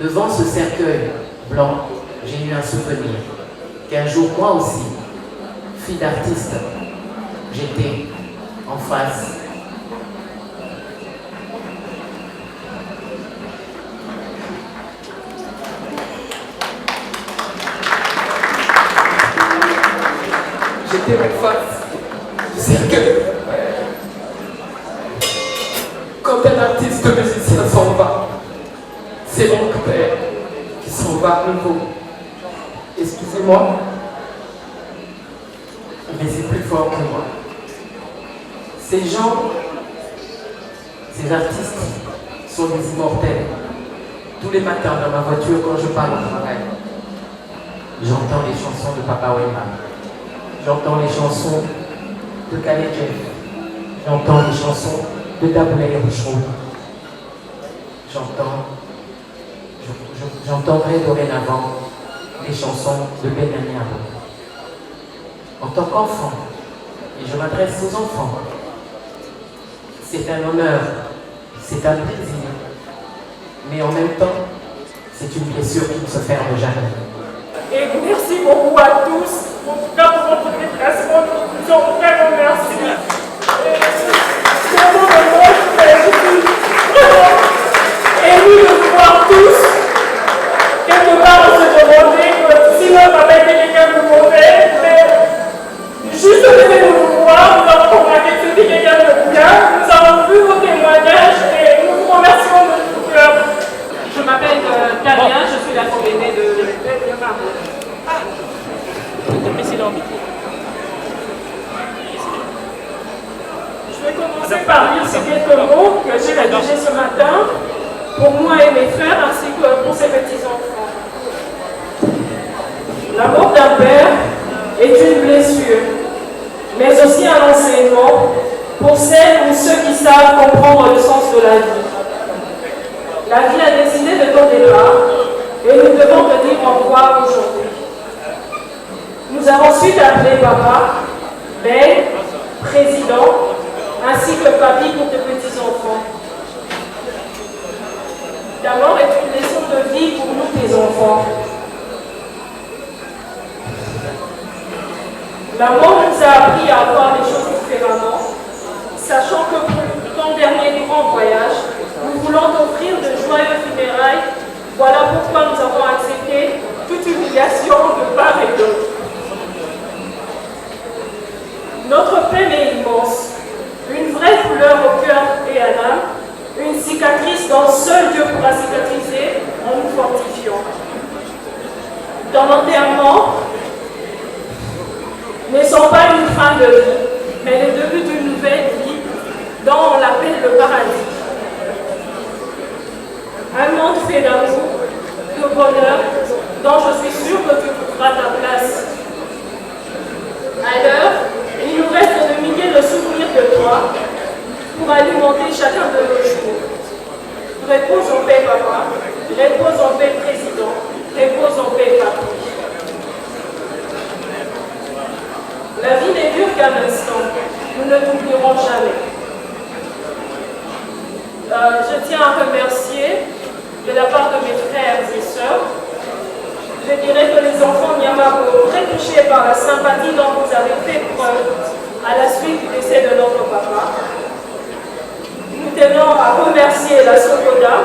Devant ce cercueil blanc, j'ai eu un souvenir qu'un jour, moi aussi, fille d'artiste, j'étais en face. J'étais en face du cercueil. Quand un artiste musicien s'en va, c'est mon père qui s'en va à nouveau. Excusez-moi, mais c'est plus fort que moi. Ces gens, ces artistes sont des immortels. Tous les matins dans ma voiture, quand je pars au travail, j'entends les chansons de Papa Wemba. J'entends les chansons de Khaled Jeff. J'entends les chansons de Daboulaye Rouchon. J'entendrai dorénavant les chansons de Benani Abo. En tant qu'enfant, et je m'adresse aux enfants, c'est un honneur, c'est un plaisir, mais en même temps, c'est une blessure qui ne se ferme jamais. Et merci beaucoup à tous, en tout cas pour votre déplacement, nous vous en vraiment merci. C'est un moment je suis vraiment émue de vous voir tous. Quelque part, on se demandait que sinon, ça avait été quelqu'un de mauvais, mais juste le fait de vous voir, nous avons remarqué que c'était quelqu'un de bien. Nous avons vu vos témoignages et nous vous remercions de tout cœur. Je m'appelle Damien, je suis la fille aînée de Je vais commencer par lire ces quelques mots que j'ai rédigés ce matin pour moi et mes frères ainsi que pour ces petits-enfants. La mort d'un père est une blessure, mais aussi un enseignement pour celles ou ceux qui savent comprendre le sens de la vie. La vie a décidé de ton départ et nous devons te dire au revoir aujourd'hui. Nous avons ensuite appelé papa, mère, président, ainsi que papy pour tes petits-enfants. Ta mort est une leçon de vie pour nous, tes enfants. La mort nous a appris à voir les choses différemment, sachant que pour ton dernier grand voyage, nous voulons t'offrir de joyeux funérailles. Voilà pourquoi nous avons accepté toute humiliation de part et d'autre. Notre peine est immense, une vraie douleur au cœur et à l'âme, une cicatrice dont seul Dieu pourra cicatriser en nous fortifiant. Dans l'enterrement, ne sont pas une fin de vie, mais le début d'une nouvelle vie dont on l'appelle le paradis. Un monde fait d'amour, de bonheur, dont je suis sûre que tu trouveras ta place. À l'heure, il nous reste de milliers de souvenirs de toi pour alimenter chacun de nos jours. Repose en paix, papa. Repose en paix, président. Repose en paix, papa. La vie n'est dure qu'un instant. Nous ne t'oublierons jamais. Je tiens à remercier de la part de mes frères et sœurs. Je dirais que les enfants Nyamabo, très touchés par la sympathie dont vous avez fait preuve à la suite du décès de notre papa. Nous tenons à remercier la Sokoda,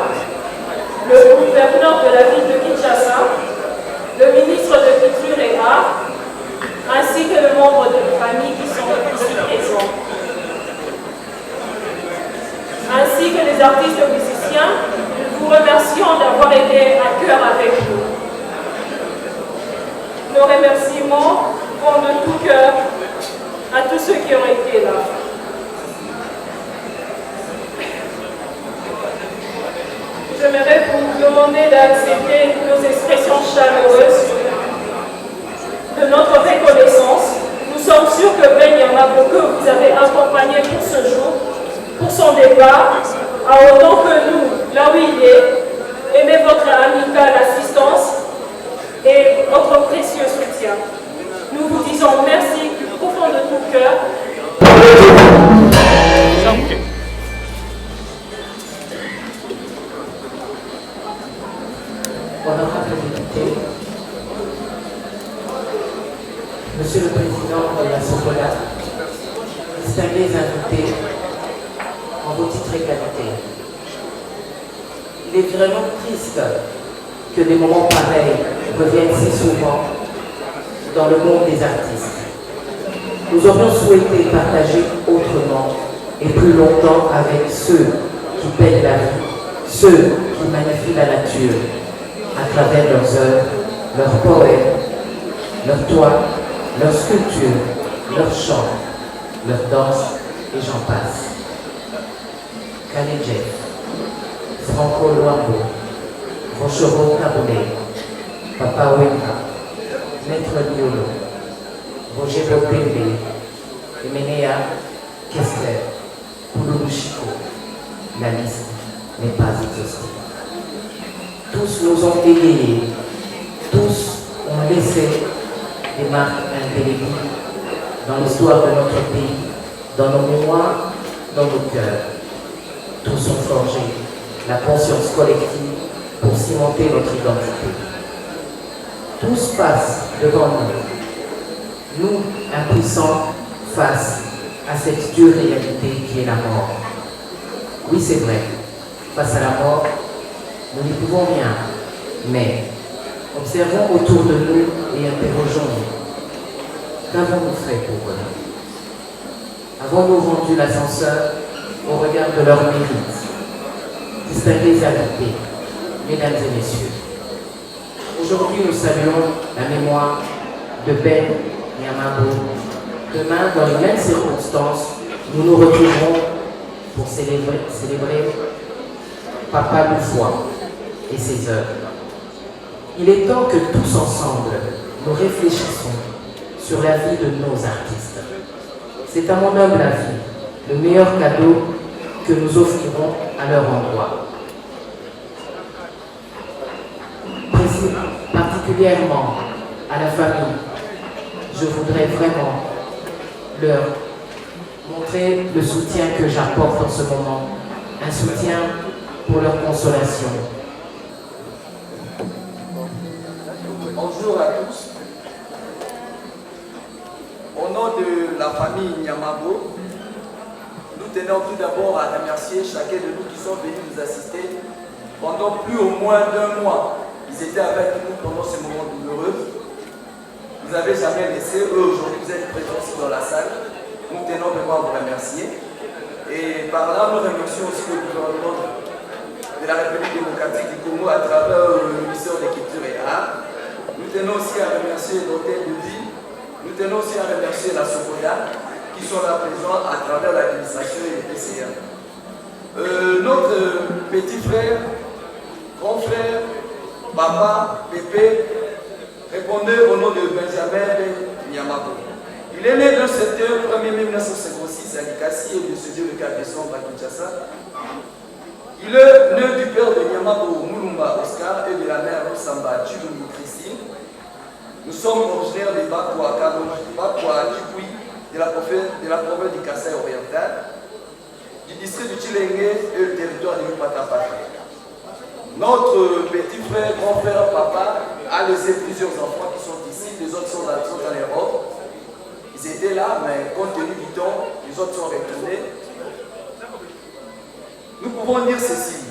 le gouverneur de la ville de Kinshasa, le ministre de Culture et Arts, ainsi que les membres de nos familles qui sont ici présents. Ainsi que les artistes musiciens, nous vous remercions d'avoir été à cœur avec nous. Nos remerciements vont de tout cœur à tous ceux qui ont été là. J'aimerais vous demander d'accepter nos expressions chaleureuses de notre reconnaissance. Nous sommes sûrs que Ben Nyamabo, que vous avez accompagné pour ce jour, pour son départ, a autant que nous, là où il est, aimé votre amicale assistance et votre précieux soutien. Nous vous disons merci du profond de tout cœur. honorables députés, Monsieur le Président de la Sokola, distingués invités en vos titres et qualités. Il est vraiment triste que des moments pareils reviennent si souvent dans le monde des artistes. Nous aurions souhaité partager autrement et plus longtemps avec ceux qui peignent la vie, ceux qui magnifient la nature à travers leurs œuvres, leurs poèmes, leurs toiles, leurs sculptures, leurs chants, leurs danses et j'en passe. Kalejef, Franco Luambo, Rochero Kabouné, Papa Wenga, Maître Liolo, Roger Bopembe, Emenea Kessler, Pouloulou Chico. La liste n'est pas exhaustive. Tous nous ont égayés, tous ont laissé des marques indélébiles dans l'histoire de notre pays, dans nos mémoires, dans nos cœurs. Tous ont forgé la conscience collective pour cimenter notre identité. Tous passent devant nous impuissants face à cette dure réalité qui est la mort. Oui, c'est vrai, face à la mort, nous n'y pouvons rien, mais observons autour de nous et interrogeons-nous. Qu'avons-nous fait pour eux? Avons-nous rendu l'ascenseur au regard de leur mérite? Distingués invités, mesdames et messieurs, aujourd'hui nous saluons la mémoire de Ben Nyamabo. Demain, dans les mêmes circonstances, nous nous retrouverons pour célébrer Papa Loufoua et ses œuvres. Il est temps que tous ensemble, nous réfléchissions sur la vie de nos artistes. C'est à mon humble avis le meilleur cadeau que nous offrirons à leur endroit. Particulièrement à la famille, je voudrais vraiment leur montrer le soutien que j'apporte en ce moment, un soutien pour leur consolation. Bonjour à tous. Au nom de la famille Nyamabo, nous tenons tout d'abord à remercier chacun de nous qui sont venus nous assister pendant plus au moins d'1 mois. Ils étaient avec nous pendant ce moment douloureux. Vous n'avez jamais laissé, eux aujourd'hui vous êtes présents ici dans la salle. Nous tenons vraiment à vous remercier. Et par là, nous remercions aussi le gouvernement de la République démocratique du Congo à travers le ministère de la Culture et Arts. Nous tenons aussi à remercier l'hôtel de ville. Nous tenons aussi à remercier la Sokola qui sont là présents à travers l'administration et les PCA. Notre petit frère, grand frère, papa, Pépé, répondait au nom de Benjamin Nyamabo. Il est né le 7 mai 1956 à Likasi et décédé le 4 décembre à Kinshasa. Il est né du père de Nyamabo Moulumba Oscar et de la mère Samba Chulumi Christine. Nous sommes originaires de Bakwa Chipui, de la province du Kassai oriental, du district du Chilenge et du territoire de Lupatapatra. Notre petit frère, grand frère, papa, a laissé plusieurs enfants qui sont ici, les autres sont dans l'Europe. Ils étaient là, mais compte tenu du temps, les autres sont retournés. Nous pouvons dire ceci.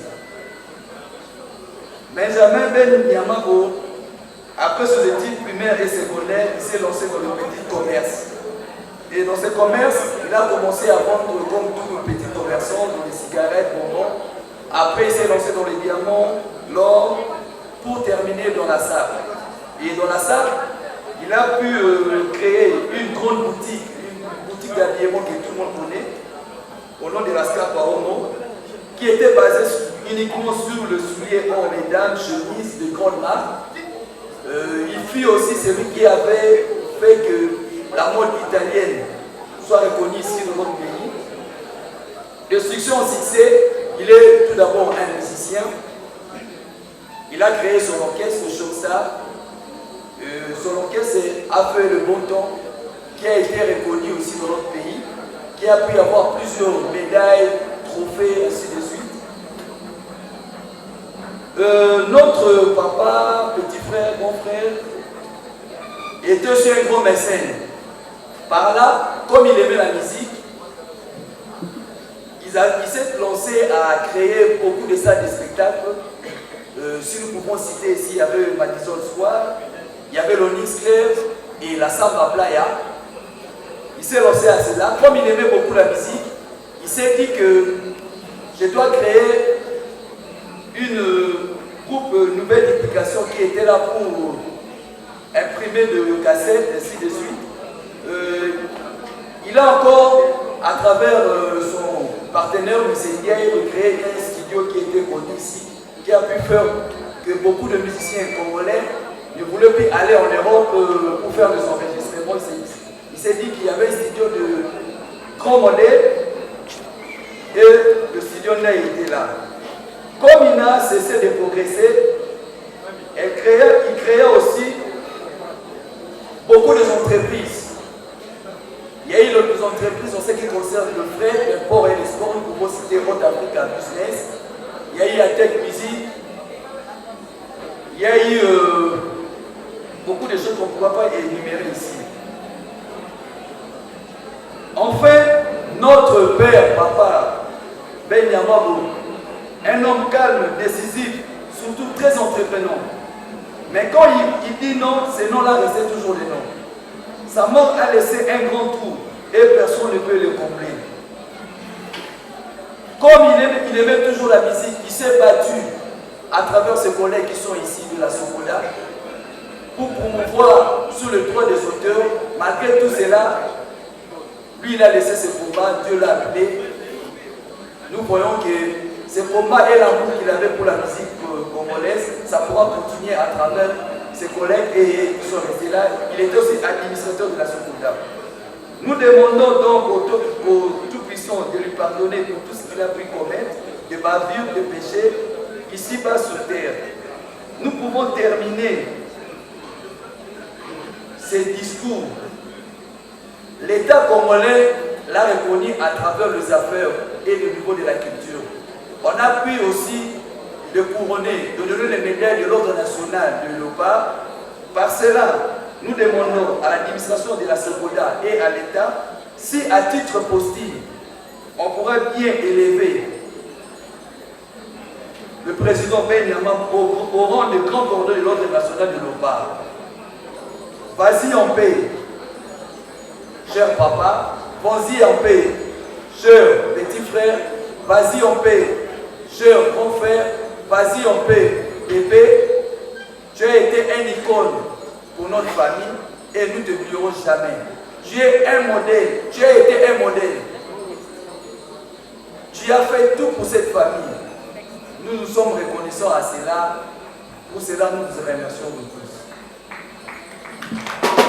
Benjamin Ben Nyamabo, après ses études primaires et secondaires, il s'est lancé dans le petit commerce. Et dans ce commerce, il a commencé à vendre comme tout le petit commerçant, dans les cigarettes, bonbons. Après, il s'est lancé dans les diamants, l'or, pour terminer dans la sable. Et dans la sable, il a pu créer une grande boutique, d'habillement que tout le monde connaît, au nom de la Scapa Homo, qui était basée uniquement sur le soulier hors mesdames, chemise de grande marque. Il fut aussi celui qui avait fait que la mode italienne soit reconnue ici dans notre pays. De succès en succès, il est tout d'abord un musicien. Il a créé son orchestre, le Choksa. Son orchestre a fait le bon temps, qui a été reconnu aussi dans notre pays, qui a pu avoir plusieurs médailles, trophées, ainsi de suite. Notre papa, petit frère, grand frère, était aussi un grand mécène. Par là, comme il aimait la musique, il s'est lancé à créer beaucoup de salles de spectacle. Si nous pouvons citer ici, il y avait Madison Square, il y avait l'Onyx Club et la Samba Playa. Il s'est lancé à cela. Comme il aimait beaucoup la musique, il s'est dit que je dois créer une groupe nouvelle d'application qui était là pour imprimer de cassettes, ainsi de suite. Il a encore, à travers son partenaire Mussédia, créé un studio qui était connu ici, qui a pu faire que beaucoup de musiciens congolais ne voulaient plus aller en Europe pour faire des enregistrements. Il s'est dit qu'il y avait un studio de grand modèle et le studio Ney était là. Comme il n'a cessé de progresser, il créait aussi beaucoup d'entreprises. Il y a eu des entreprises en ce qui concerne le fret, le port et le sport. Nous pouvons citer Road Africa Business. Il y a eu Atec Music. Il y a eu beaucoup de choses qu'on ne pourra pas énumérer ici. Enfin, notre père, papa, Ben Yamabou, un homme calme, décisif, surtout très entreprenant. Mais quand il dit non, ces noms-là restent toujours les noms. Sa mort a laissé un grand trou et personne ne peut le combler. Comme il aimait toujours la musique, il s'est battu à travers ses collègues qui sont ici de la Sokoda pour promouvoir sur le droit des auteurs. Malgré tout cela, lui il a laissé ses combats, Dieu l'a appelé. Nous voyons que ces combats et l'amour qu'il avait pour la musique congolaise, ça pourra continuer à travers ses collègues et qui sont restés là. Il était aussi administrateur de la Sokoda. Nous demandons donc au Tout-Puissant de lui pardonner pour tout ce qu'il a pu commettre, de bavures, de péchés, ici-bas sur terre. Nous pouvons terminer ces discours. L'État congolais l'a reconnu à travers les affaires et le niveau de la culture. On a pu aussi le couronner, de donner les médailles de l'ordre national de l'OPA. Par cela, nous demandons à l'administration de la Sokoda et à l'État si à titre posthume, on pourrait bien élever le président Ben Yama au rang de grand cordon de l'ordre national de l'OPA. Vas-y en paix, cher papa, vas-y en paix, cher petit frère, vas-y en paix, cher grand frère, vas-y en paix, bébé, tu as été une icône pour notre famille et nous ne te oublierons jamais. Tu es un modèle, tu as été un modèle. Tu as fait tout pour cette famille. Nous nous sommes reconnaissants à cela. Pour cela, nous vous remercions de tous.